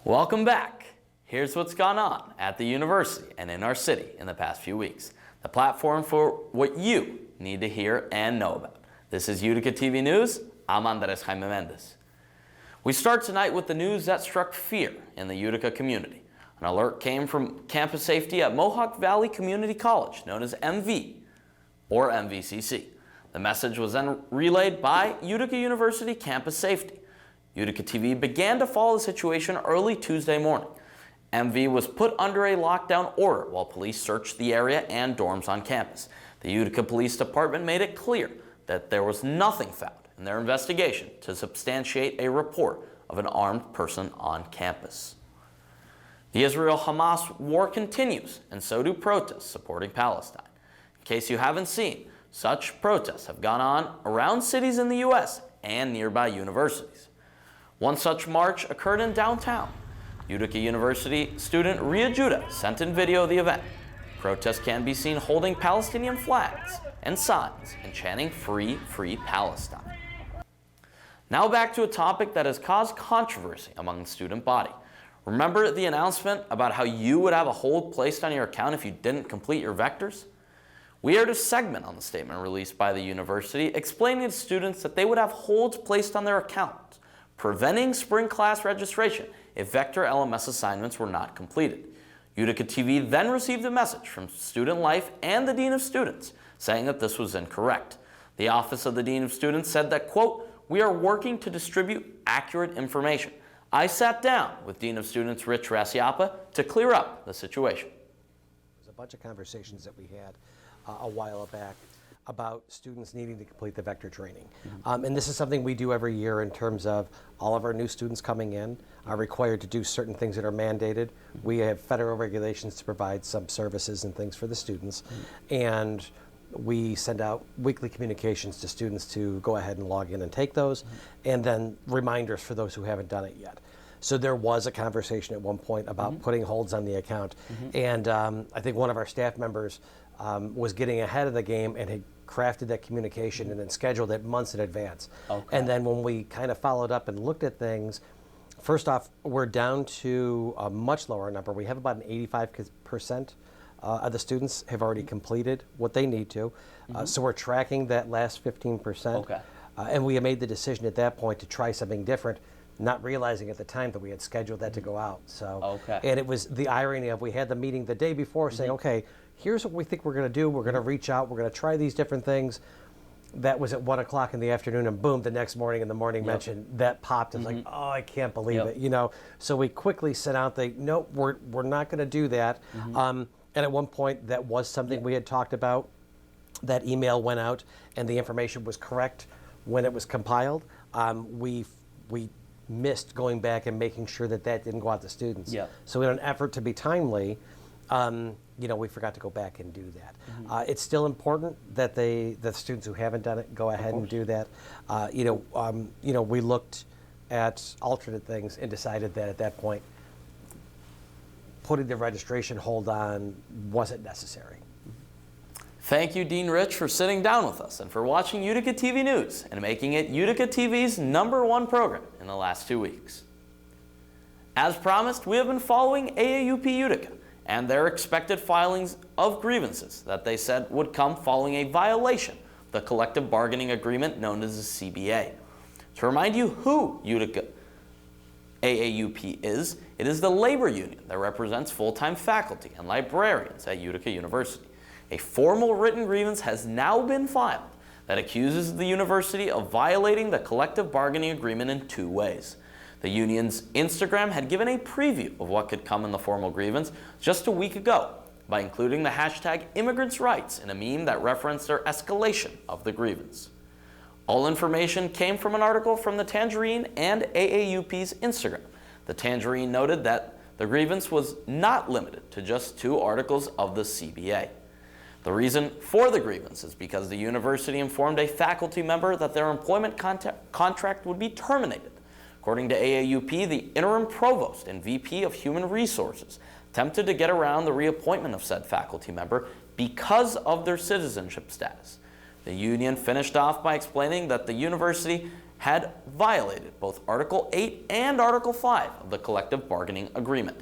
Welcome back. Here's what's gone on at the university and in our city in the past few weeks. The platform for what you need to hear and know about. This is Utica TV News. I'm Andres Jaime Mendez. We start tonight with the news that struck fear in the Utica community. An alert came from campus safety at Mohawk Valley Community College, known as MV, or MVCC. The message was then relayed by Utica University Campus Safety. Utica TV began to follow the situation early Tuesday morning. MV was put under a lockdown order while police searched the area and dorms on campus. The Utica Police Department made it clear that there was nothing found in their investigation to substantiate a report of an armed person on campus. The Israel-Hamas war continues, and so do protests supporting Palestine. In case you haven't seen, such protests have gone on around cities in the U.S. and nearby universities. One such march occurred in downtown. Utica University student Ria Judah sent in video of the event. Protests can be seen holding Palestinian flags and signs and chanting "Free, Free Palestine." Now back to a topic that has caused controversy among the student body. Remember the announcement about how you would have a hold placed on your account if you didn't complete your vectors? We aired a segment on the statement released by the university explaining to students that they would have holds placed on their accounts, preventing spring class registration if vector LMS assignments were not completed. Utica TV then received a message from Student Life and the Dean of Students saying that this was incorrect. The Office of the Dean of Students said that, quote, "We are working to distribute accurate information. I sat down with Dean of Students Rich Raciapa to clear up the situation." There's a bunch of conversations that we had a while back about students needing to complete the vector training. And this is something we do every year in terms of all of our new students coming in are required to do certain things that are mandated. We have federal regulations to provide some services and things for the students. And we send out weekly communications to students to go ahead and log in and take those, and then reminders for those who haven't done it yet. So there was a conversation at one point about putting holds on the account. And I think one of our staff members was getting ahead of the game and had crafted that communication and then scheduled it months in advance. Okay. And then when we kind of followed up and looked at things, first off, we're down to a much lower number. We have about an 85% of the students have already completed what they need to. So we're tracking that last 15%. Okay. And we made the decision at that point to try something different, not realizing at the time that we had scheduled that to go out. So, Okay. and it was the irony of we had the meeting the day before saying, okay, here's what we think we're going to do. We're going to reach out. We're going to try these different things. That was at 1 o'clock in the afternoon, and boom, the next morning in the morning mention that popped. It's like, oh, I can't believe it, you know. So we quickly sent out no, we're not going to do that. And at one point, that was something we had talked about. That email went out, and the information was correct when it was compiled. We missed going back and making sure that didn't go out to students. So in an effort to be timely, we forgot to go back and do that. It's still important that the students who haven't done it go ahead and do that. We looked at alternate things and decided that at that point, putting the registration hold on wasn't necessary. Thank you, Dean Rich, for sitting down with us and for watching Utica TV News and making it Utica TV's #1 program in the last 2 weeks. As promised, we have been following AAUP Utica and their expected filings of grievances that they said would come following a violation of the collective bargaining agreement known as the CBA. To remind you who Utica AAUP is, it is the labor union that represents full-time faculty and librarians at Utica University. A formal written grievance has now been filed that accuses the university of violating the collective bargaining agreement in 2 ways. The union's Instagram had given a preview of what could come in the formal grievance just a week ago by including the hashtag immigrants' rights in a meme that referenced their escalation of the grievance. All information came from an article from the Tangerine and AAUP's Instagram. The Tangerine noted that the grievance was not limited to just 2 articles of the CBA. The reason for the grievance is because the university informed a faculty member that their employment contract would be terminated. According to AAUP, the interim provost and VP of Human Resources attempted to get around the reappointment of said faculty member because of their citizenship status. The union finished off by explaining that the university had violated both Article 8 and Article 5 of the collective bargaining agreement.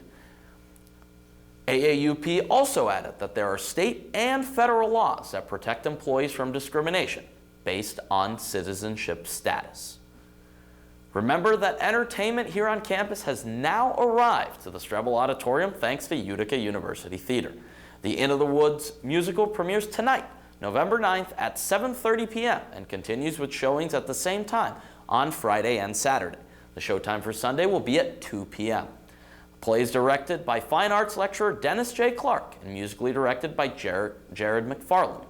AAUP also added that there are state and federal laws that protect employees from discrimination based on citizenship status. Remember that entertainment here on campus has now arrived to the Strebel Auditorium thanks to Utica University Theater. The Into the Woods musical premieres tonight, November 9th at 7:30 p.m. and continues with showings at the same time on Friday and Saturday. The showtime for Sunday will be at 2 p.m. The play is directed by fine arts lecturer Dennis J. Clark and musically directed by Jared McFarland.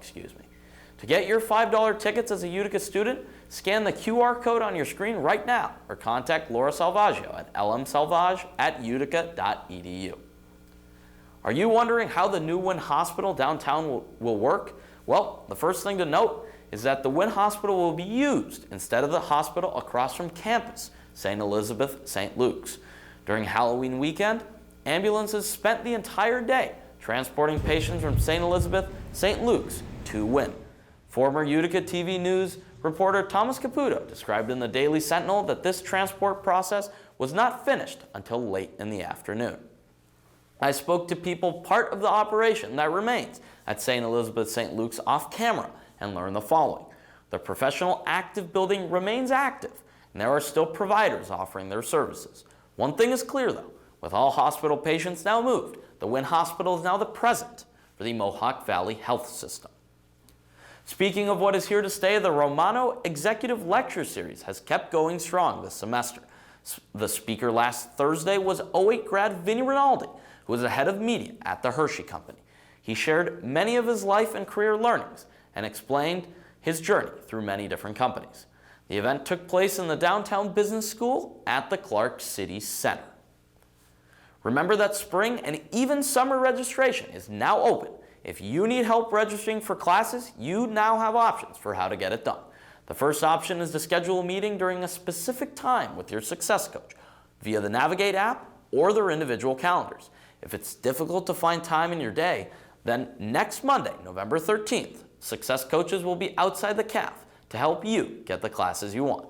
To get your $5 tickets as a Utica student, scan the QR code on your screen right now or contact Laura Salvaggio at lmsalvage@utica.edu. Are you wondering how the new Wynn Hospital downtown will work? Well, the first thing to note is that the Wynn Hospital will be used instead of the hospital across from campus, St. Elizabeth St. Luke's. During Halloween weekend, ambulances spent the entire day transporting patients from St. Elizabeth St. Luke's to Wynn. Former Utica TV News reporter Thomas Caputo described in the Daily Sentinel that this transport process was not finished until late in the afternoon. I spoke to people part of the operation that remains at St. Elizabeth St. Luke's off camera and learned the following. The professional active building remains active, and there are still providers offering their services. One thing is clear though, with all hospital patients now moved, the Wynn Hospital is now the present for the Mohawk Valley Health System. Speaking of what is here to stay, the Romano Executive Lecture Series has kept going strong this semester. The speaker last Thursday was 08 grad Vinny Rinaldi, who was the head of media at the Hershey Company. He shared many of his life and career learnings and explained his journey through many different companies. The event took place in the Downtown Business School at the Clark City Center. Remember that spring and even summer registration is now open. If you need help registering for classes, you now have options for how to get it done. The first option is to schedule a meeting during a specific time with your success coach via the Navigate app or their individual calendars. If it's difficult to find time in your day, then next Monday, November 13th, success coaches will be outside the CAF to help you get the classes you want.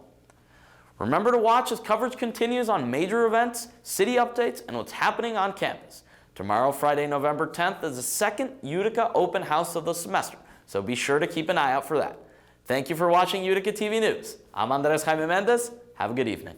Remember to watch as coverage continues on major events, city updates, and what's happening on campus. Tomorrow, Friday, November 10th, is the second Utica open house of the semester, so be sure to keep an eye out for that. Thank you for watching Utica TV News. I'm Andres Jaime Mendez. Have a good evening.